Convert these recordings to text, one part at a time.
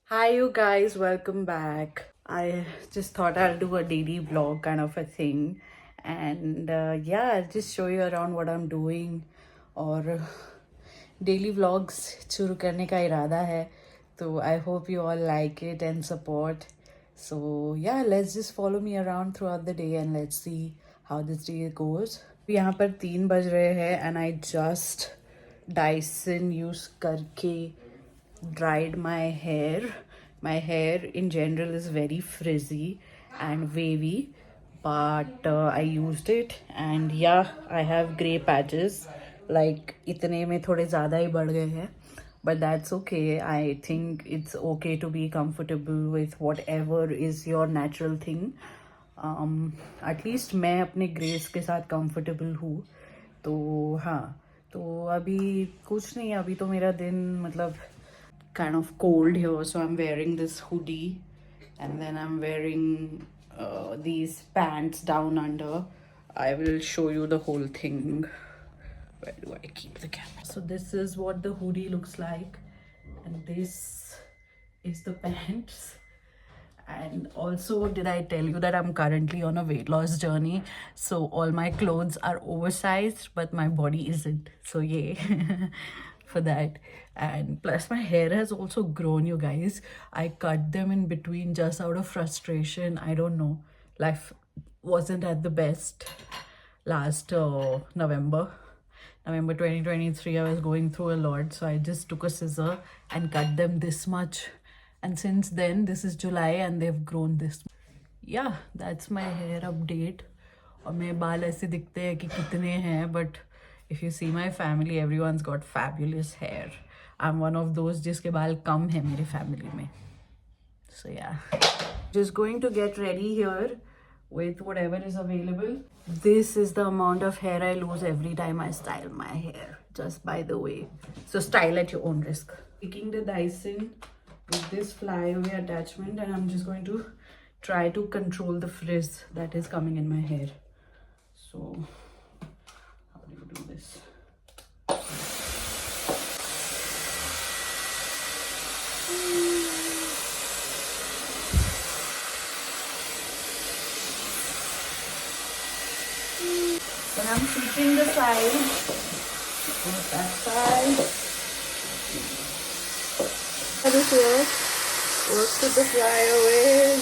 Hi, you guys, welcome back. I just thought I'll do a daily vlog kind of a thing, and yeah, I'll just show you around what I'm doing. और daily vlogs शुरू करने का इरादा है, तो I hope you all like it and support. So yeah, let's just follow me around throughout the day and let's see how this day goes. यहाँ पर 3 बज रहे हैं and I just Dyson use करके dried my hair. My hair in general is very frizzy and wavy, but I used it and yeah, I have gray patches. Like इतने में थोड़े ज़्यादा ही बढ़ गए हैं, but that's okay. I think it's okay to be comfortable with whatever is your natural thing. At least मैं अपने grace के साथ कंफर्टेबल हूँ, तो हाँ, तो अभी कुछ नहीं, अभी तो मेरा दिन मतलब kind of cold here, so I'm wearing this hoodie and then I'm wearing these pants down under. I will show you the whole thing. Where do I keep the camera? So this is what the hoodie looks like, and this is the pants. And also, did I tell you that I'm currently on a weight loss journey? So all my clothes are oversized, but my body isn't. So yay for that. And plus my hair has also grown, you guys. I cut them in between just out of frustration. I don't know. Life wasn't at the best last November 2023. I was going through a lot, so I just took a scissor and cut them this much, and since then, this is July and they've grown this. Yeah, that's my hair update. और मेरे बाल ऐसे दिखते हैं कि कितने हैं, but if you see my family, everyone's got fabulous hair. I'm one of those जिसके बाल कम हैं मेरे family में. So yeah, just going to get ready here with whatever is available. This is the amount of hair I lose every time I style my hair, just by the way. So style at your own risk. Taking the Dyson with this flyaway attachment, and I'm just going to try to control the frizz that is coming in my hair. So how do you do this? Then I'm sweeping the side. That side. How does it work? Works with the flyaway.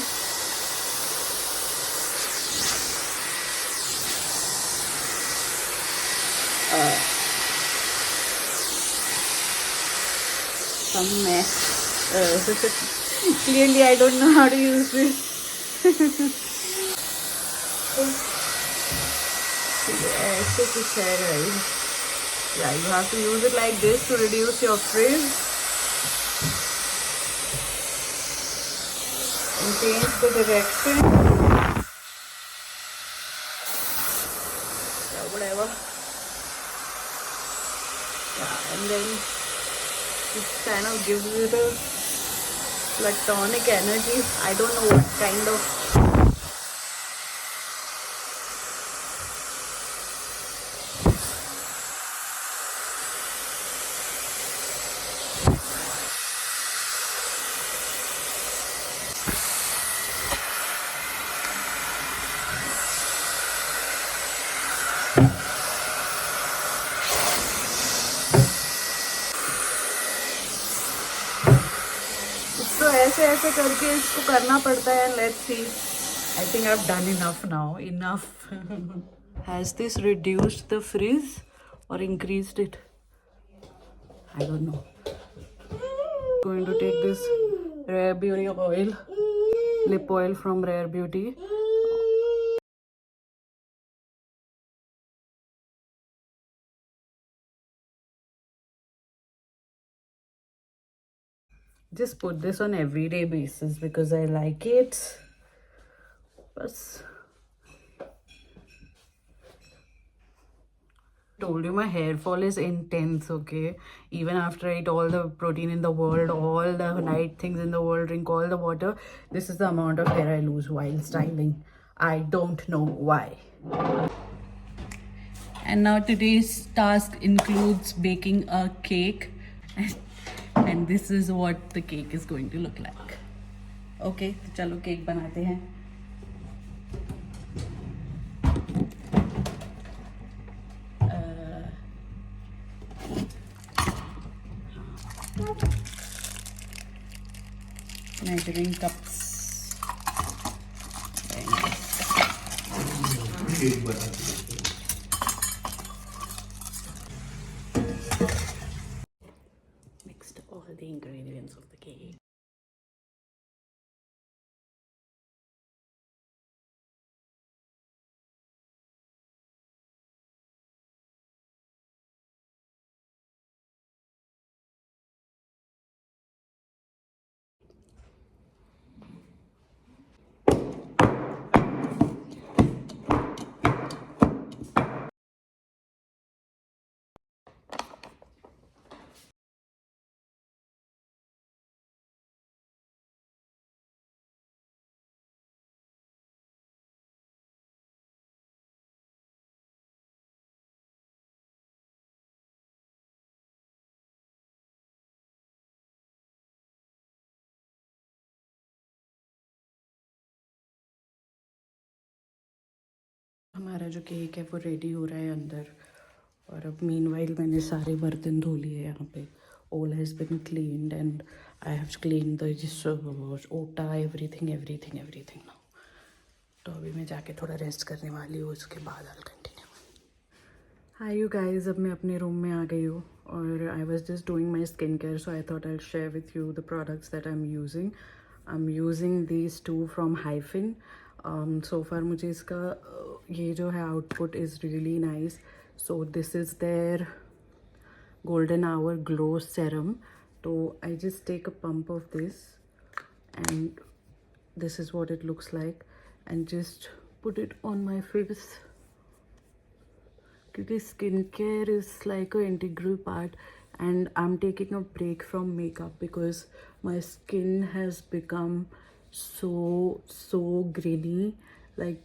Some mess. Clearly, I don't know how to use this. ऐसे कुछ है guys. Yeah, you have to use it like this to reduce your frizz and change the direction. Yeah, whatever. Yeah, and then it kind of gives you the platonic energy. I don't know what kind of. तो ऐसे करके इसको करना पड़ता है. Let's see. I think I've done enough now. Enough. Has this reduced the frizz or increased it? I don't know. Going to take this Rare Beauty oil, lip oil from Rare Beauty. Just put this on everyday basis because I like it. Bas. Told you my hair fall is intense, okay? Even after I eat all the protein in the world, all the night things in the world, drink all the water, this is the amount of hair I lose while styling. I don't know why. And now today's task includes baking a cake. and this is what the cake is going to look like. Okay, तो चलो cake बनाते हैं. Measuring cups. Mixed all the ingredients of the cake. हमारा जो cake है वो ready हो रहा है अंदर. और अब मीनवाइल मैंने सारे बर्तन धो लिए यहाँ पे. All has been cleaned and I have cleaned the ओटा everything now. तो अभी मैं जाके थोड़ा रेस्ट करने वाली हूँ. उसके बाद I'll continue. Hi you guys, अब मैं अपने रूम में आ गई हूँ और I was just doing my skincare, so I thought I'll share with you the products that I'm using. I'm using these two from Hyphen. So far मुझे इसका ये जो है output is really nice. So this is their Golden Hour Glow Serum. So I just take a pump of this and this is what it looks like and just put it on my face. Because skincare is like an integral part and I'm taking a break from makeup because my skin has become so grainy. Like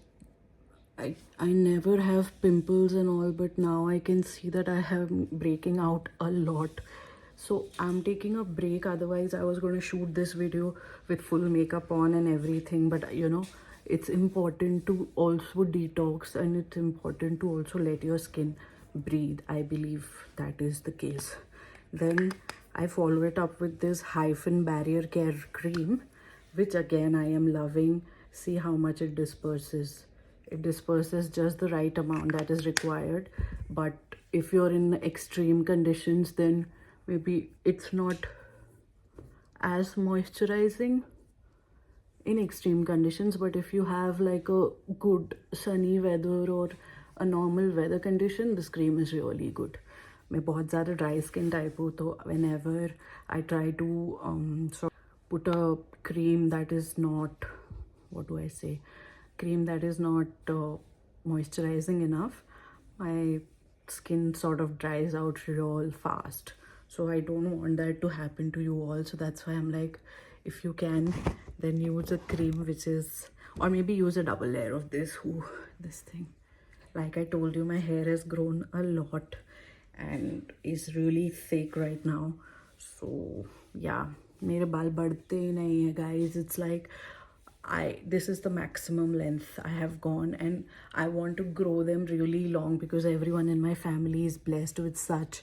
I never have pimples and all, but now I can see that I have breaking out a lot. So I'm taking a break. Otherwise I was going to shoot this video with full makeup on and everything, but you know, it's important to also detox and it's important to also let your skin breathe. I believe that is the case. Then I follow it up with this Hyphen Barrier Care Cream, which again I am loving. See how much it disperses. It disperses just the right amount that is required, but if you're in extreme conditions, then maybe it's not as moisturizing in extreme conditions. But if you have like a good sunny weather or a normal weather condition, this cream is really good. मैं बहुत ज़्यादा dry skin type हूँ, तो whenever I try to sort of put a cream that is not, what do I say, cream that is not moisturizing enough, my skin sort of dries out real fast. So I don't want that to happen to you all. So that's why I'm like, if you can, then use a cream which is, or maybe use a double layer of this. Ooh, this thing. Like I told you, my hair has grown a lot and is really thick right now. So yeah, मेरे बाल बढ़ते ही नहीं है guys. It's like this is the maximum length I have gone and I want to grow them really long because everyone in my family is blessed with such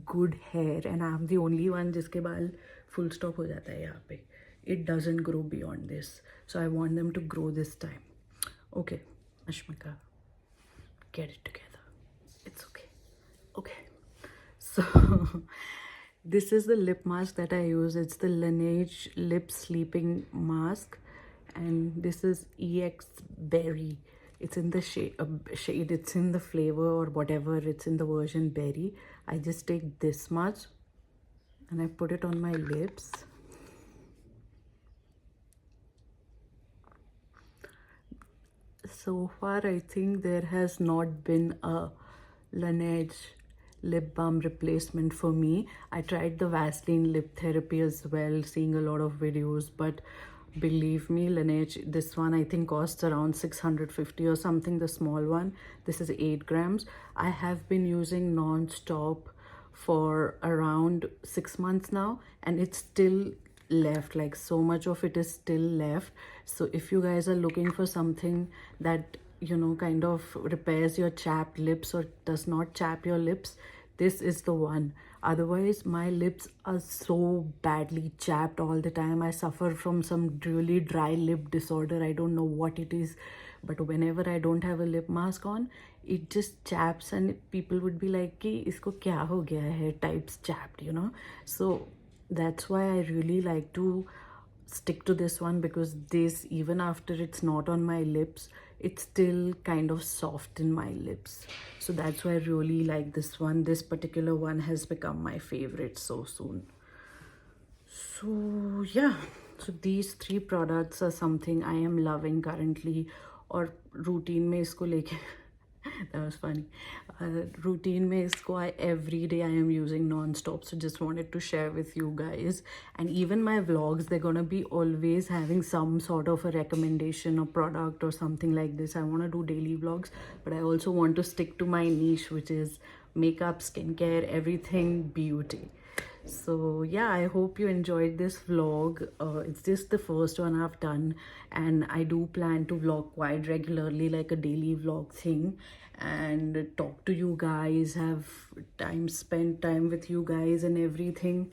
good hair and I'm the only one जिसके बाल full stop हो जाता है यहाँ पे. It doesn't grow beyond this. So I want them to grow this time. Okay, Ashmika, get it together. It's okay. Okay. So this is the lip mask that I use. It's the Laneige Lip Sleeping Mask. And this is EX Berry. It's in the shade, it's in the flavor or whatever, it's in the version berry. I just take this much and I put it on my lips. So far, I think there has not been a Laneige lip balm replacement for me. I tried the Vaseline lip therapy as well, seeing a lot of videos, but believe me, Laneige, this one I think costs around 650 or something, the small one. This is 8 grams. I have been using non-stop for around 6 months now, and it's still left, like so much of it is still left. So if you guys are looking for something that, you know, kind of repairs your chapped lips or does not chap your lips, this is the one. Otherwise my lips are so badly chapped all the time. I suffer from some really dry lip disorder. I don't know what it is, but whenever I don't have a lip mask on, it just chaps, and people would be like कि इसको क्या हो गया है, types chapped, you know. So that's why I really like to stick to this one, because this, even after it's not on my lips, it's still kind of soft in my lips. So that's why I really like this one. This particular one has become my favorite so soon. So yeah, so these three products are something I am loving currently. और routine में इसको लेके that was funny. Routine में इसको every day I am using non-stop. So just wanted to share with you guys. And even my vlogs, they're gonna be always having some sort of a recommendation or product or something like this. I want to do daily vlogs, but I also want to stick to my niche, which is makeup, skincare, everything beauty. So yeah, I hope you enjoyed this vlog. It's just the first one I've done, and I do plan to vlog quite regularly, like a daily vlog thing, and talk to you guys, have spend time with you guys and everything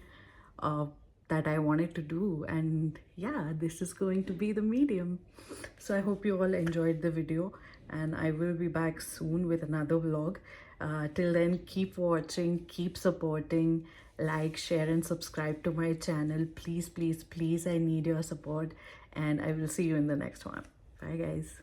that I wanted to do. And yeah, this is going to be the medium. So I hope you all enjoyed the video, and I will be back soon with another vlog. Till then, keep watching, keep supporting, like, share and subscribe to my channel. Please, please, please, I need your support, and I will see you in the next one. Bye guys.